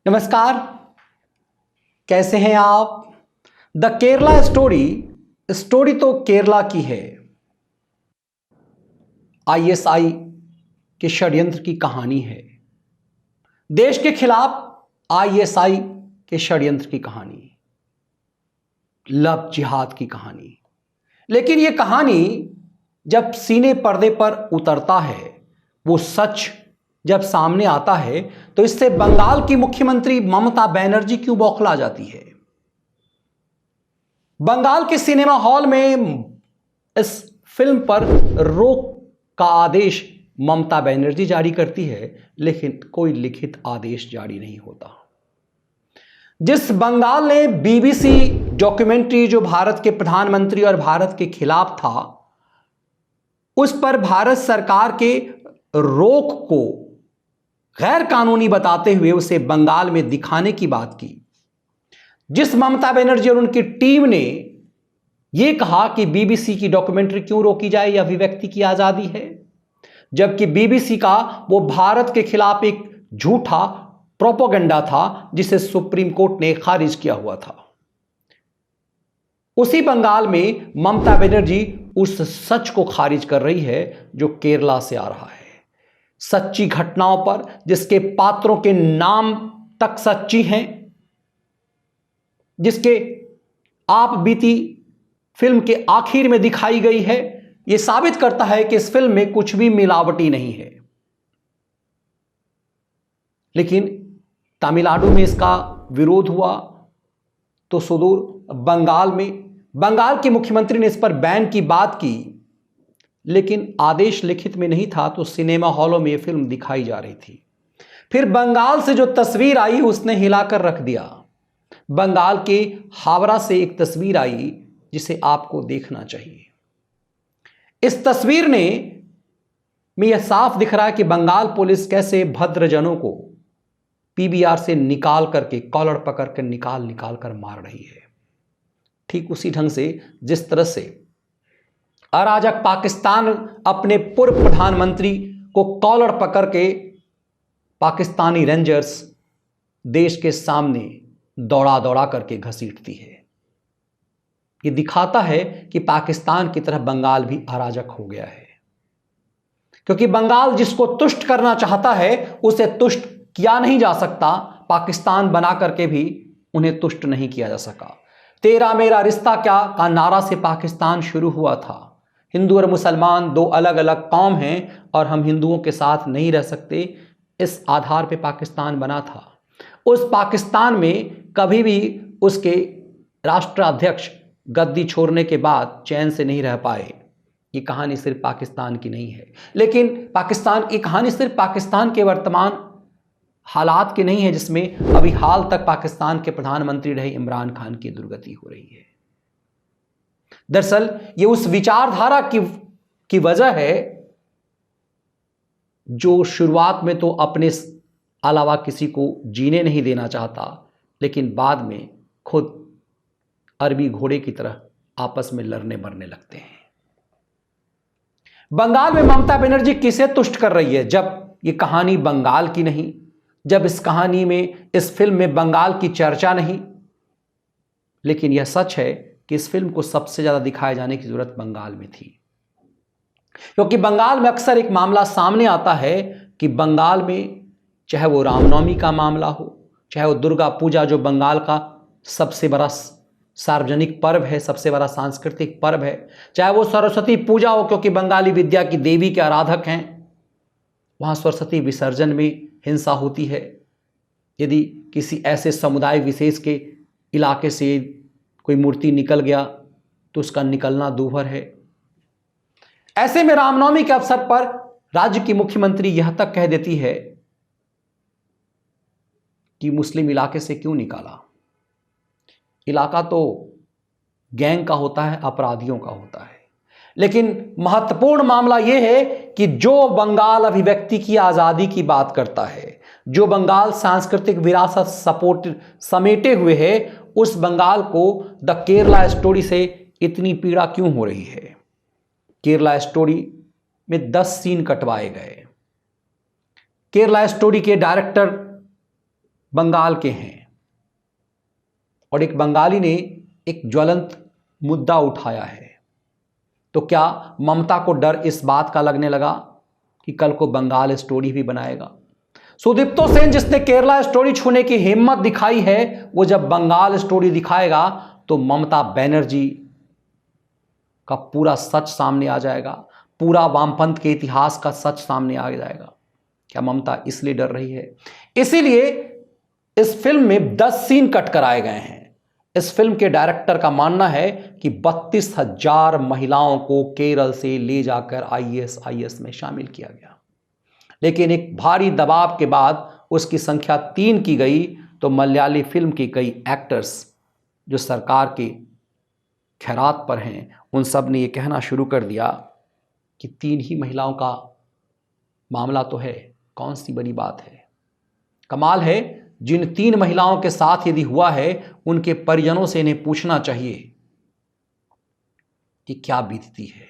नमस्कार, कैसे हैं आप। द केरला स्टोरी तो केरला की है। आईएसआई के षड्यंत्र की कहानी है। देश के खिलाफ आईएसआई के षड्यंत्र की कहानी, लव जिहाद की कहानी। लेकिन यह कहानी जब सीने पर्दे पर उतरता है, वो सच जब सामने आता है, तो इससे बंगाल की मुख्यमंत्री ममता बनर्जी क्यों बौखला जाती है। बंगाल के सिनेमा हॉल में इस फिल्म पर रोक का आदेश ममता बनर्जी जारी करती है, लेकिन कोई लिखित आदेश जारी नहीं होता। जिस बंगाल ने बीबीसी डॉक्यूमेंट्री, जो भारत के प्रधानमंत्री और भारत के खिलाफ था, उस पर भारत सरकार के रोक को गैर कानूनी बताते हुए उसे बंगाल में दिखाने की बात की। जिस ममता बनर्जी और उनकी टीम ने यह कहा कि बीबीसी की डॉक्यूमेंट्री क्यों रोकी जाए, यह अभिव्यक्ति की आजादी है, जबकि बीबीसी का वो भारत के खिलाफ एक झूठा प्रोपेगेंडा था जिसे सुप्रीम कोर्ट ने खारिज किया हुआ था। उसी बंगाल में ममता बनर्जी उस सच को खारिज कर रही है जो केरला से आ रहा है। सच्ची घटनाओं पर, जिसके पात्रों के नाम तक सच्ची हैं, जिसके आप बीती फिल्म के आखिर में दिखाई गई है, यह साबित करता है कि इस फिल्म में कुछ भी मिलावटी नहीं है। लेकिन तमिलनाडु में इसका विरोध हुआ तो सुदूर बंगाल में बंगाल के मुख्यमंत्री ने इस पर बैन की बात की, लेकिन आदेश लिखित में नहीं था, तो सिनेमा हॉलों में यह फिल्म दिखाई जा रही थी। फिर बंगाल से जो तस्वीर आई उसने हिलाकर रख दिया। बंगाल के हावड़ा से एक तस्वीर आई जिसे आपको देखना चाहिए। इस तस्वीर में यह साफ दिख रहा है कि बंगाल पुलिस कैसे भद्रजनों को पीबीआर से निकाल करके, कॉलर पकड़ कर निकाल कर मार रही है। ठीक उसी ढंग से जिस तरह से अराजक पाकिस्तान अपने पूर्व प्रधानमंत्री को कॉलर पकड़ के पाकिस्तानी रेंजर्स देश के सामने दौड़ा करके घसीटती है। यह दिखाता है कि पाकिस्तान की तरह बंगाल भी अराजक हो गया है, क्योंकि बंगाल जिसको तुष्ट करना चाहता है उसे तुष्ट किया नहीं जा सकता। पाकिस्तान बना करके भी उन्हें तुष्ट नहीं किया जा सका। तेरा मेरा रिश्ता क्या का नारा से पाकिस्तान शुरू हुआ था। हिंदू और मुसलमान दो अलग अलग कौम हैं और हम हिंदुओं के साथ नहीं रह सकते, इस आधार पे पाकिस्तान बना था। उस पाकिस्तान में कभी भी उसके राष्ट्राध्यक्ष गद्दी छोड़ने के बाद चैन से नहीं रह पाए। ये कहानी सिर्फ पाकिस्तान की नहीं है, लेकिन की कहानी सिर्फ पाकिस्तान के वर्तमान हालात की नहीं है, जिसमें अभी हाल तक पाकिस्तान के प्रधानमंत्री रहे इमरान खान की दुर्गति हो रही है। दरअसल ये उस विचारधारा की वजह है जो शुरुआत में तो अपने अलावा किसी को जीने नहीं देना चाहता, लेकिन बाद में खुद अरबी घोड़े की तरह आपस में लड़ने मरने लगते हैं। बंगाल में ममता बनर्जी किसे तुष्ट कर रही है, जब ये कहानी बंगाल की नहीं, जब इस कहानी में, इस फिल्म में बंगाल की चर्चा नहीं। लेकिन यह सच है कि इस फिल्म को सबसे ज्यादा दिखाए जाने की जरूरत बंगाल में थी, क्योंकि बंगाल में अक्सर एक मामला सामने आता है कि बंगाल में चाहे वो रामनवमी का मामला हो, चाहे वो दुर्गा पूजा जो बंगाल का सबसे बड़ा सार्वजनिक पर्व है, सबसे बड़ा सांस्कृतिक पर्व है, चाहे वो सरस्वती पूजा हो, क्योंकि बंगाली विद्या की देवी के आराधक हैं, वहां सरस्वती विसर्जन में हिंसा होती है। यदि किसी ऐसे समुदाय विशेष के इलाके से कोई मूर्ति निकल गया तो उसका निकलना दूभर है। ऐसे में रामनवमी के अवसर पर राज्य की मुख्यमंत्री यह तक कह देती है कि मुस्लिम इलाके से क्यों निकाला। इलाका तो गैंग का होता है, अपराधियों का होता है। लेकिन महत्वपूर्ण मामला यह है कि जो बंगाल अभिव्यक्ति की आजादी की बात करता है, जो बंगाल सांस्कृतिक विरासत समेटे हुए है, उस बंगाल को द केरला स्टोरी से इतनी पीड़ा क्यों हो रही है। केरला स्टोरी में 10 सीन कटवाए गए। केरला स्टोरी के डायरेक्टर बंगाल के हैं और एक बंगाली ने एक ज्वलंत मुद्दा उठाया है। तो क्या ममता को डर इस बात का लगने लगा कि कल को बंगाल स्टोरी भी बनाएगा? सुदीप्तो सेन जिसने केरला स्टोरी छूने की हिम्मत दिखाई है, वो जब बंगाल स्टोरी दिखाएगा तो ममता बनर्जी का पूरा सच सामने आ जाएगा, पूरा वामपंथ के इतिहास का सच सामने आ जाएगा। क्या ममता इसलिए डर रही है? इसीलिए इस फिल्म में 10 सीन कट कराए गए हैं। इस फिल्म के डायरेक्टर का मानना है कि 32,000 महिलाओं को केरल से ले जाकर IAS में शामिल किया गया, लेकिन एक भारी दबाव के बाद उसकी संख्या 3 की गई। तो मलयाली फिल्म के कई एक्टर्स जो सरकार के खैरात पर हैं, उन सब ने यह कहना शुरू कर दिया कि 3 ही महिलाओं का मामला तो है, कौन सी बड़ी बात है। कमाल है, जिन 3 महिलाओं के साथ यदि हुआ है, उनके परिजनों से इन्हें पूछना चाहिए कि क्या बीतती है।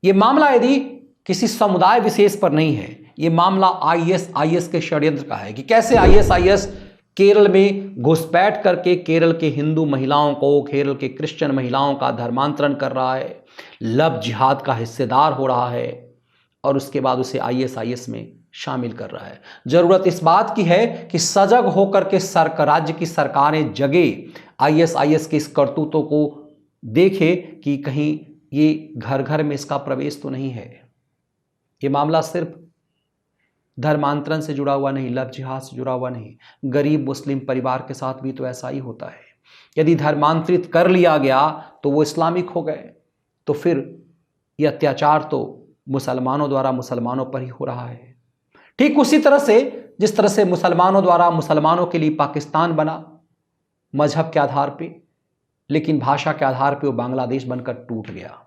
यह मामला यदि किसी समुदाय विशेष पर नहीं है, यह मामला IAS के षड्यंत्र का है कि कैसे IAS केरल में घुसपैठ करके केरल के हिंदू महिलाओं को, केरल के क्रिश्चियन महिलाओं का धर्मांतरण कर रहा है, लव जिहाद का हिस्सेदार हो रहा है और उसके बाद उसे IAS में शामिल कर रहा है। जरूरत इस बात की है कि सजग होकर के राज्य की सरकारें जगे, IAS के इस करतूतों को देखे कि कहीं ये घर घर में इसका प्रवेश तो नहीं है। ये मामला सिर्फ धर्मांतरण से जुड़ा हुआ नहीं, लव जिहाद से जुड़ा हुआ नहीं, गरीब मुस्लिम परिवार के साथ भी तो ऐसा ही होता है। यदि धर्मांतरित कर लिया गया तो वो इस्लामिक हो गए, तो फिर यह अत्याचार तो मुसलमानों द्वारा मुसलमानों पर ही हो रहा है। ठीक उसी तरह से जिस तरह से मुसलमानों द्वारा मुसलमानों के लिए पाकिस्तान बना मजहब के आधार पे, लेकिन भाषा के आधार पे वो बांग्लादेश बनकर टूट गया।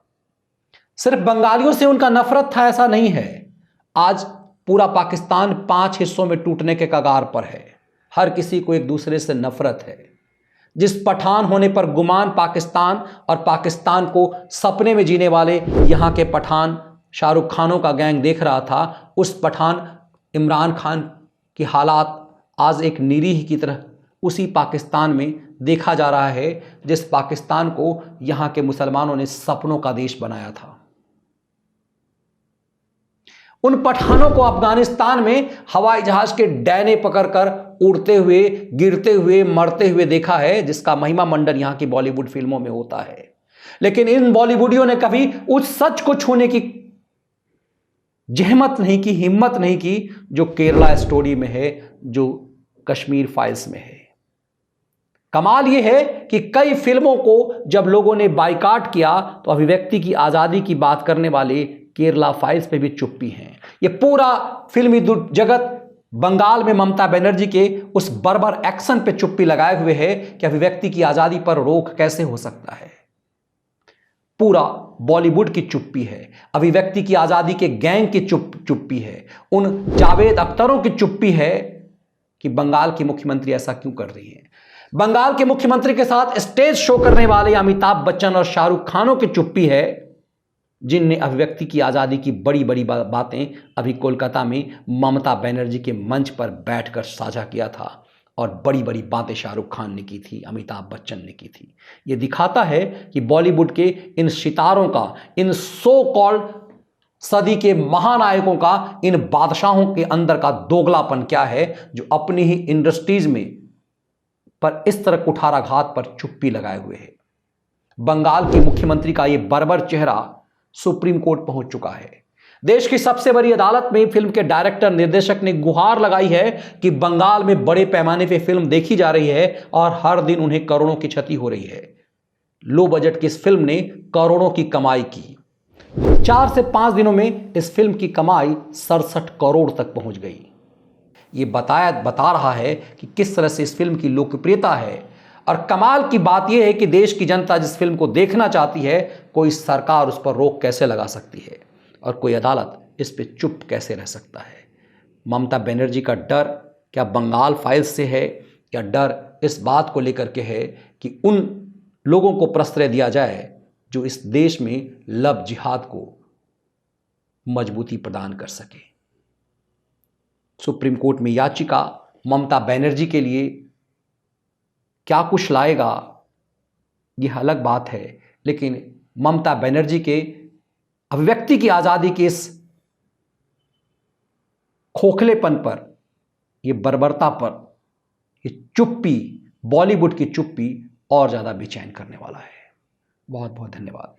सिर्फ बंगालियों से उनका नफरत था ऐसा नहीं है, आज पूरा पाकिस्तान 5 हिस्सों में टूटने के कगार पर है। हर किसी को एक दूसरे से नफरत है। जिस पठान होने पर गुमान पाकिस्तान और पाकिस्तान को सपने में जीने वाले यहाँ के पठान शाहरुख खानों का गैंग देख रहा था, उस पठान इमरान खान की हालात आज एक निरीह की तरह उसी पाकिस्तान में देखा जा रहा है जिस पाकिस्तान को यहाँ के मुसलमानों ने सपनों का देश बनाया था। उन पठानों को अफगानिस्तान में हवाई जहाज के डैने पकड़कर उड़ते हुए, गिरते हुए, मरते हुए देखा है, जिसका महिमा मंडन यहाँ की बॉलीवुड फिल्मों में होता है। लेकिन इन बॉलीवुडियों ने कभी उस सच को छूने की जहमत नहीं की, हिम्मत नहीं की जो केरला स्टोरी में है, जो कश्मीर फाइल्स में है। कमाल यह है कि कई फिल्मों को जब लोगों ने बायकॉट किया तो अभिव्यक्ति की आजादी की बात करने वाले केरला फाइल्स पे भी चुप्पी हैं। ये पूरा फिल्मी जगत बंगाल में ममता बनर्जी के उस बर्बर एक्शन पे चुप्पी लगाए हुए है कि अभिव्यक्ति की आजादी पर रोक कैसे हो सकता है। पूरा बॉलीवुड की चुप्पी है, अभिव्यक्ति की आजादी के गैंग की चुप्पी है, उन जावेद अख्तरों की चुप्पी है कि बंगाल की मुख्यमंत्री ऐसा क्यों कर रही है। बंगाल के मुख्यमंत्री के साथ स्टेज शो करने वाले अमिताभ बच्चन और शाहरुख खानों की चुप्पी है, जिनने अभिव्यक्ति की आजादी की बड़ी बड़ी बातें अभी कोलकाता में ममता बनर्जी के मंच पर बैठकर साझा किया था और बड़ी बड़ी बातें शाहरुख खान ने की थी, अमिताभ बच्चन ने की थी। यह दिखाता है कि बॉलीवुड के इन सितारों का, इन सो कॉल्ड सदी के महानायकों का, इन बादशाहों के अंदर का दोगलापन क्या है, जो अपनी ही इंडस्ट्रीज में पर इस तरह कुठाराघात पर चुप्पी लगाए हुए है। बंगाल के मुख्यमंत्री का यह बर्बर चेहरा सुप्रीम कोर्ट पहुंच चुका है। देश की सबसे बड़ी अदालत में फिल्म के डायरेक्टर निर्देशक ने गुहार लगाई है कि बंगाल में बड़े पैमाने पे फिल्म देखी जा रही है और हर दिन उन्हें करोड़ों की क्षति हो रही है। लो बजट की इस फिल्म ने करोड़ों की कमाई की। 4 से 5 दिनों में इस फिल्म की कमाई 67 करोड़ तक पहुंच गई। ये बता रहा है कि किस तरह से इस फिल्म की लोकप्रियता है। और कमाल की बात यह है कि देश की जनता जिस फिल्म को देखना चाहती है, कोई सरकार उस पर रोक कैसे लगा सकती है और कोई अदालत इस पर चुप कैसे रह सकता है। ममता बनर्जी का डर क्या बंगाल फाइल्स से है, या डर इस बात को लेकर के है कि उन लोगों को प्रश्रय दिया जाए जो इस देश में लव जिहाद को मजबूती प्रदान कर सके। सुप्रीम कोर्ट में याचिका ममता बनर्जी के लिए क्या कुछ लाएगा यह अलग बात है, लेकिन ममता बनर्जी के अभिव्यक्ति की आज़ादी के इस खोखलेपन पर, ये बर्बरता पर, ये चुप्पी, बॉलीवुड की चुप्पी और ज़्यादा बेचैन करने वाला है। बहुत बहुत धन्यवाद।